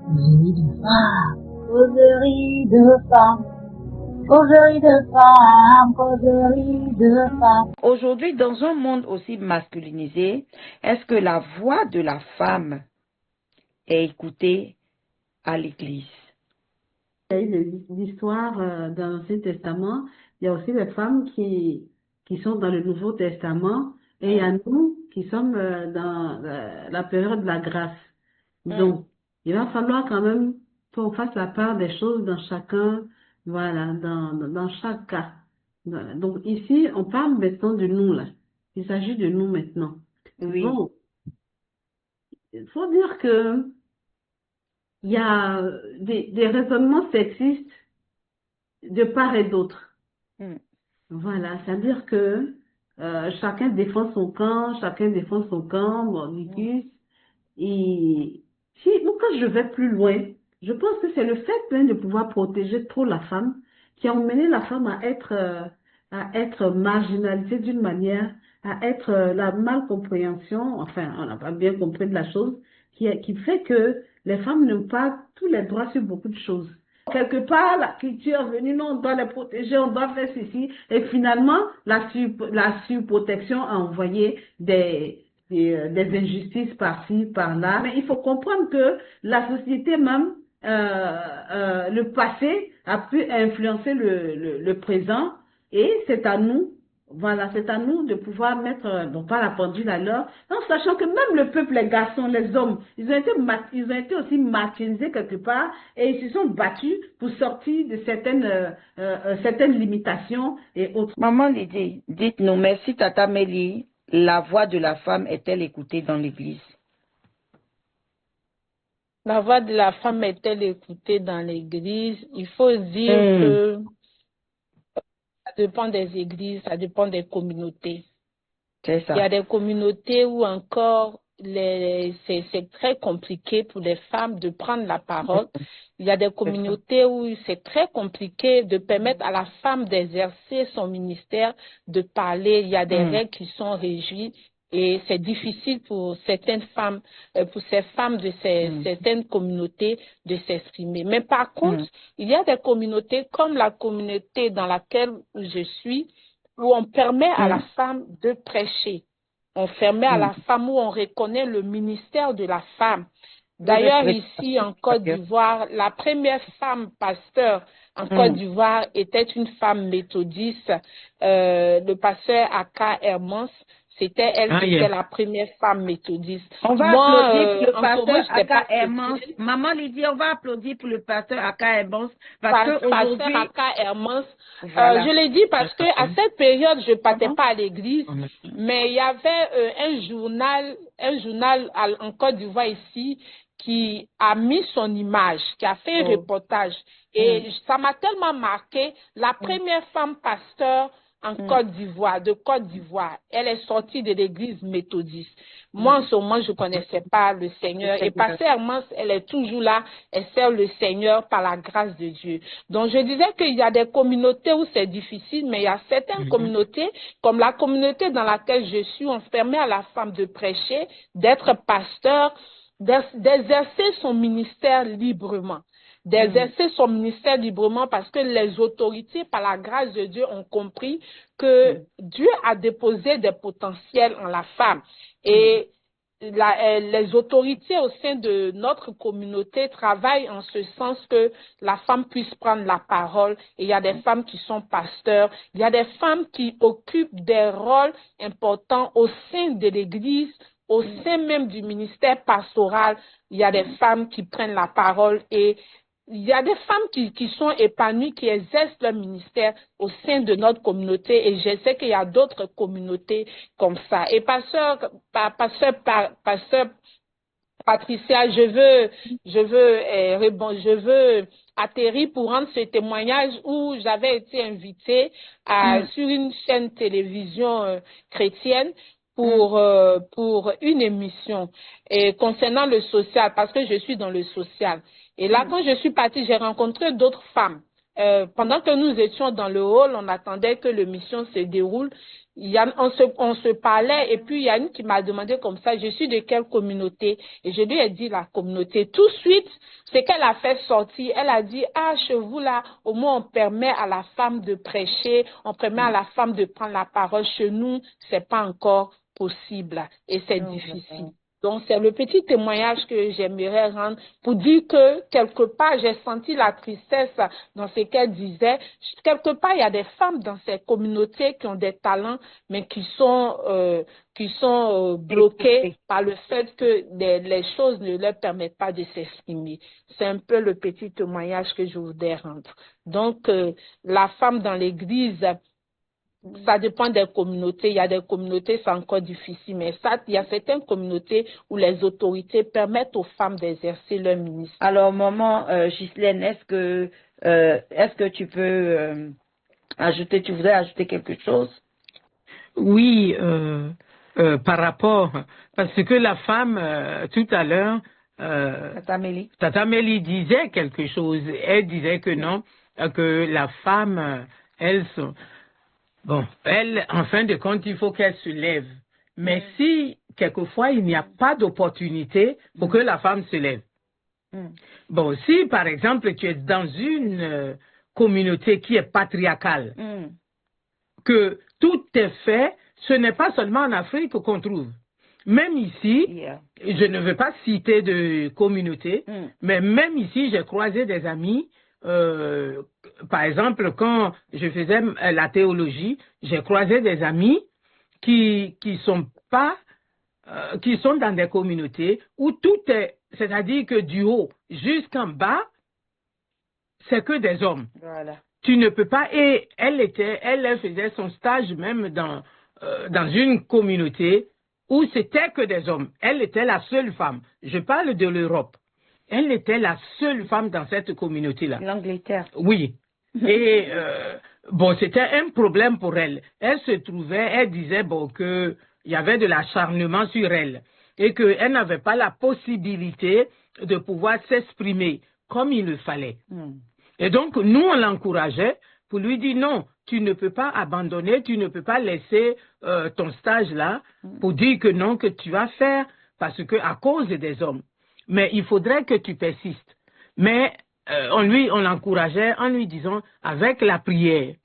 Causerie de femmes, causerie de femmes, causerie de femmes, causerie de femmes. Aujourd'hui, dans un monde aussi masculinisé, est-ce que la voix de la femme est écoutée à l'Église? Il y a eu l'histoire dans l'Ancien Testament. Il y a aussi les femmes qui sont dans le Nouveau Testament. Et il y a nous qui sommes dans la période de la grâce. Donc, il va falloir quand même qu'on fasse la part des choses dans chacun, voilà, dans chaque cas. Voilà. Donc, ici, on parle maintenant de nous, là. Il s'agit de nous maintenant. Oui. Bon, il faut dire que il y a des raisonnements sexistes de part et d'autre. Mm. Voilà, c'est-à-dire que chacun défend son camp, mordicus. Et si, donc quand je vais plus loin, je pense que c'est le fait de pouvoir protéger trop la femme qui a emmené la femme à être marginalisée d'une manière, à être la malcompréhension, enfin, on n'a pas bien compris de la chose, qui fait que les femmes n'ont pas tous les droits sur beaucoup de choses. Quelque part, la culture est venue, non, on doit les protéger, on doit faire ceci, et finalement, la surprotection a envoyé des injustices par-ci, par-là. Mais il faut comprendre que la société même, le passé a pu influencer le présent et c'est à nous, voilà, c'est à nous de pouvoir mettre, bon, pas la pendule à l'heure, en sachant que même le peuple, les garçons, les hommes, ils ont été aussi martyrisés quelque part et ils se sont battus pour sortir de certaines limitations et autres. Maman Lydie, dites-nous, merci Tata Mélie, la voix de la femme est-elle écoutée dans l'Église? La voix de la femme est-elle écoutée dans l'Église? Il faut dire que ça dépend des églises, ça dépend des communautés. C'est ça. Il y a des communautés où encore c'est très compliqué pour les femmes de prendre la parole. Il y a des communautés où c'est très compliqué de permettre à la femme d'exercer son ministère, de parler. Il y a des règles qui sont régies. Et c'est difficile pour certaines femmes, pour ces femmes de certaines communautés de s'exprimer. Mais par contre, il y a des communautés comme la communauté dans laquelle je suis, où on permet à la femme de prêcher. On permet à la femme, où on reconnaît le ministère de la femme. D'ailleurs, ici en Côte d'Ivoire, la première femme pasteur en Côte d'Ivoire était une femme méthodiste, le pasteur Aka Hermans. C'était elle qui était la première femme méthodiste. On va applaudir pour le pasteur Aka Hermans. Maman Lydie, on va applaudir pour le pasteur Aka Hermans. Parce que aujourd'hui, Aka Hermans, je l'ai dit parce que à cette période, je ne partais pas à l'église, mais il y avait un journal en Côte d'Ivoire ici qui a mis son image, qui a fait un reportage. Et ça m'a tellement marqué. La première femme pasteur en Côte d'Ivoire, de Côte d'Ivoire. Elle est sortie de l'église méthodiste. Moi, en ce moment, je ne connaissais pas le Seigneur. Et pasteur Hermans, elle est toujours là. Elle sert le Seigneur par la grâce de Dieu. Donc, je disais qu'il y a des communautés où c'est difficile, mais il y a certaines communautés, comme la communauté dans laquelle je suis, on permet à la femme de prêcher, d'être pasteur, d'exercer son ministère librement. D'exercer son ministère librement parce que les autorités, par la grâce de Dieu, ont compris que Dieu a déposé des potentiels en la femme. Et les autorités au sein de notre communauté travaillent en ce sens que la femme puisse prendre la parole. Et il y a des femmes qui sont pasteurs, il y a des femmes qui occupent des rôles importants au sein de l'Église, au sein même du ministère pastoral. Il y a des femmes qui prennent la parole et il y a des femmes qui sont épanouies, qui exercent leur ministère au sein de notre communauté et je sais qu'il y a d'autres communautés comme ça. Et pasteur Patricia, je veux atterrir pour rendre ce témoignage où j'avais été invitée sur une chaîne télévision chrétienne pour une émission et concernant le social, parce que je suis dans le social. Et là, quand je suis partie, j'ai rencontré d'autres femmes. Pendant que nous étions dans le hall, on attendait que l'émission se déroule. on se parlait et puis il y a une qui m'a demandé comme ça, je suis de quelle communauté? Et je lui ai dit la communauté. Tout de suite, ce qu'elle a fait sortir, elle a dit, ah, chez vous là, au moins on permet à la femme de prêcher, on permet à la femme de prendre la parole. Chez nous, c'est pas encore possible et c'est difficile. Donc, c'est le petit témoignage que j'aimerais rendre pour dire que, quelque part, j'ai senti la tristesse dans ce qu'elle disait. Quelque part, il y a des femmes dans ces communautés qui ont des talents, mais qui sont bloquées par le fait que les choses ne leur permettent pas de s'exprimer. C'est un peu le petit témoignage que je voudrais rendre. Donc, la femme dans l'église, ça dépend des communautés. Il y a des communautés, c'est encore difficile, mais ça, il y a certaines communautés où les autorités permettent aux femmes d'exercer leur ministère. Alors, maman Ghislaine, est-ce que tu peux tu voudrais ajouter quelque chose? Oui, par rapport, parce que la femme, tout à l'heure, Tata Mélie disait quelque chose. Elle disait que non, que la femme, elle, en fin de compte, il faut qu'elle se lève. Mais si, quelquefois, il n'y a pas d'opportunité pour que la femme se lève. Bon, si, par exemple, tu es dans une communauté qui est patriarcale, que tout est fait, ce n'est pas seulement en Afrique qu'on trouve. Même ici, je ne veux pas citer de communauté, mais même ici, j'ai croisé des amis. Par exemple, quand je faisais la théologie, j'ai croisé des amis qui sont dans des communautés où tout est, c'est-à-dire que du haut jusqu'en bas, c'est que des hommes. Voilà. Tu ne peux pas, et elle faisait son stage même dans une communauté où c'était que des hommes. Elle était la seule femme. Je parle de l'Europe. Elle était la seule femme dans cette communauté-là. L'Angleterre. Oui. Et c'était un problème pour elle. Elle disait que il y avait de l'acharnement sur elle et qu'elle n'avait pas la possibilité de pouvoir s'exprimer comme il le fallait. Et donc, nous, on l'encourageait pour lui dire non, tu ne peux pas abandonner, tu ne peux pas laisser ton stage là pour dire que non, que tu vas faire parce que à cause des hommes. Mais il faudrait que tu persistes. Mais on l'encourageait en lui disant avec la prière,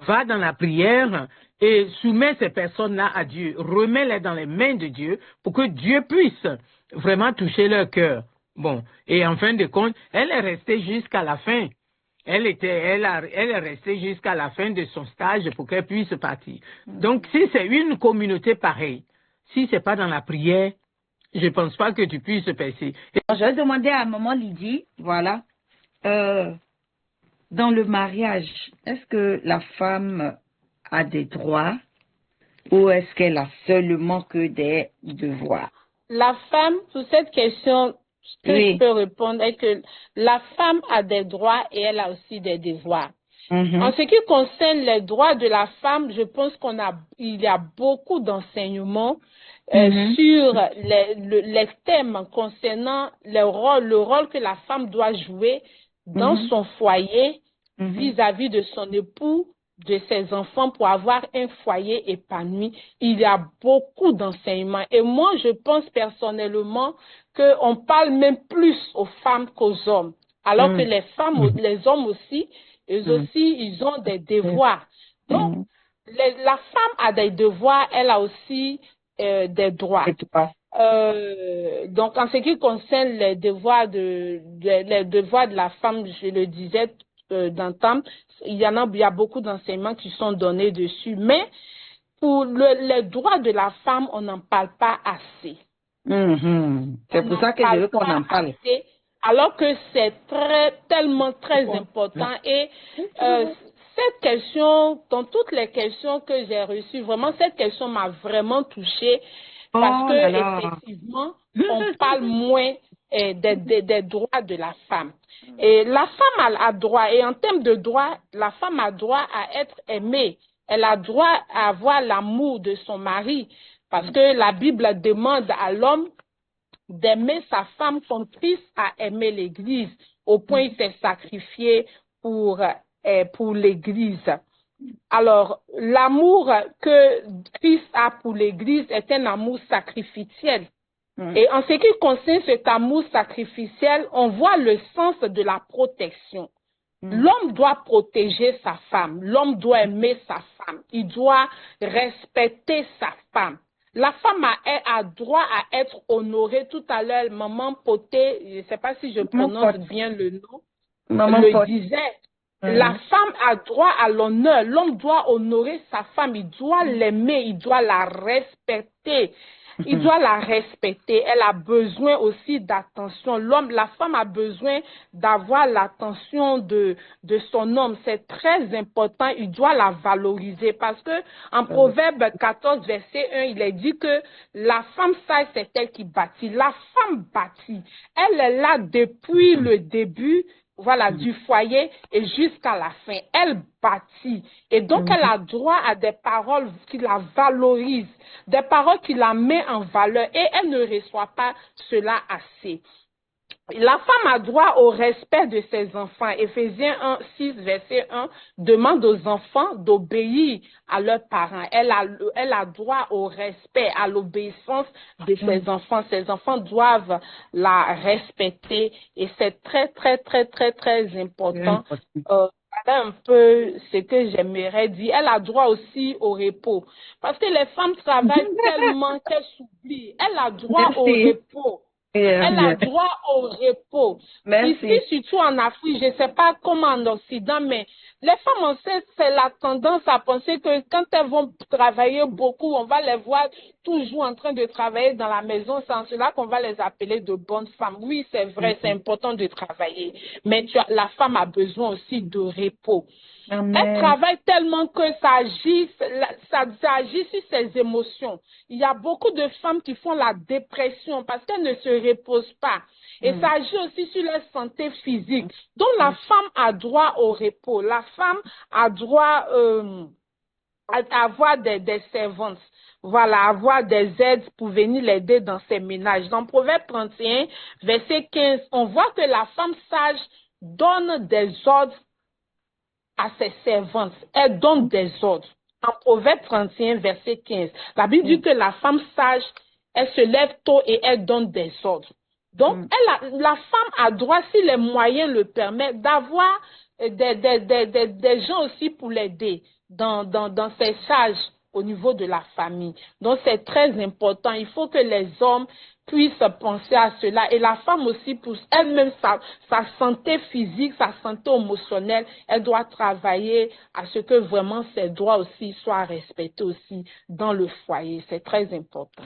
va dans la prière et soumets ces personnes-là à Dieu, remets-les dans les mains de Dieu pour que Dieu puisse vraiment toucher leur cœur. Bon, et en fin de compte, elle est restée jusqu'à la fin. Elle est restée jusqu'à la fin de son stage pour qu'elle puisse partir. Donc, si c'est une communauté pareille, si c'est pas dans la prière, je pense pas que tu puisses passer. Je vais demander à maman Lydie, voilà, dans le mariage, est-ce que la femme a des droits ou est-ce qu'elle a seulement que des devoirs? La femme, sur cette question, ce que je peux répondre est que la femme a des droits et elle a aussi des devoirs. En ce qui concerne les droits de la femme, je pense il y a beaucoup d'enseignements sur les thèmes concernant le rôle que la femme doit jouer dans son foyer vis-à-vis de son époux, de ses enfants pour avoir un foyer épanoui. Il y a beaucoup d'enseignements. Et moi, je pense personnellement qu'on parle même plus aux femmes qu'aux hommes. Alors que les femmes, les hommes aussi, eux aussi, ils ont des devoirs. Donc, la femme a des devoirs, elle a aussi des droits. Donc, en ce qui concerne les devoirs de la femme, je le disais d'entendre, il y a beaucoup d'enseignements qui sont donnés dessus, mais pour les droits de la femme, on n'en parle pas assez. C'est pour ça que je veux qu'on en parle. Assez, alors que c'est tellement très important et cette question, dans toutes les questions que j'ai reçues, vraiment cette question m'a vraiment touchée parce que effectivement, on parle moins des droits de la femme. Et la femme a droit, et en termes de droit, la femme a droit à être aimée. Elle a droit à avoir l'amour de son mari, parce que la Bible demande à l'homme d'aimer sa femme comme Christ a aimé l'Église, au point il s'est sacrifié pour l'Église. Alors, l'amour que Christ a pour l'Église est un amour sacrificiel. Et en ce qui concerne cet amour sacrificiel, on voit le sens de la protection. L'homme doit protéger sa femme, l'homme doit aimer sa femme, il doit respecter sa femme. La femme a droit à être honorée. Tout à l'heure, Maman Poté, je ne sais pas si je prononce bien le nom, le disait. La femme a droit à l'honneur. L'homme doit honorer sa femme, il doit l'aimer, il doit la respecter. Il doit la respecter. Elle a besoin aussi d'attention. La femme a besoin d'avoir l'attention de son homme. C'est très important. Il doit la valoriser parce que en Proverbe 14, verset 1, il est dit que la femme sage, c'est elle qui bâtit. La femme bâtit. Elle est là depuis le début. Voilà, du foyer et jusqu'à la fin. Elle bâtit. Et donc, elle a droit à des paroles qui la valorisent, des paroles qui la mettent en valeur et elle ne reçoit pas cela assez. La femme a droit au respect de ses enfants. Éphésiens 1, 6, verset 1 demande aux enfants d'obéir à leurs parents. Elle a droit au respect, à l'obéissance de ses enfants. Ses enfants doivent la respecter et c'est très, très, très, très, très important. Voilà un peu ce que j'aimerais dire. Elle a droit aussi au repos. Parce que les femmes travaillent tellement qu'elles s'oublient. Elle a droit au repos. Elle a droit au repos. Ici, surtout en Afrique, je ne sais pas comment en Occident, mais les femmes enceintes, c'est la tendance à penser que quand elles vont travailler beaucoup, on va les voir toujours en train de travailler dans la maison. C'est en cela qu'on va les appeler de bonnes femmes. Oui, c'est vrai, c'est important de travailler. Mais la femme a besoin aussi de repos. Amen. Elle travaille tellement que ça agit sur ses émotions. Il y a beaucoup de femmes qui font la dépression parce qu'elles ne se reposent pas. Et ça agit aussi sur leur santé physique. Donc la femme a droit au repos. La femme a droit à avoir des servantes. Voilà, avoir des aides pour venir l'aider dans ses ménages. Dans Proverbe 31, verset 15, on voit que la femme sage donne des ordres à ses servantes. Elle donne des ordres. En Proverbe 31, verset 15, la Bible dit que la femme sage, elle se lève tôt et elle donne des ordres. Donc, la femme a droit, si les moyens le permettent, d'avoir des gens aussi pour l'aider dans ses charges au niveau de la famille. Donc, c'est très important. Il faut que les hommes puissent penser à cela. Et la femme aussi, pour elle-même, sa santé physique, sa santé émotionnelle, elle doit travailler à ce que vraiment ses droits aussi soient respectés aussi dans le foyer. C'est très important.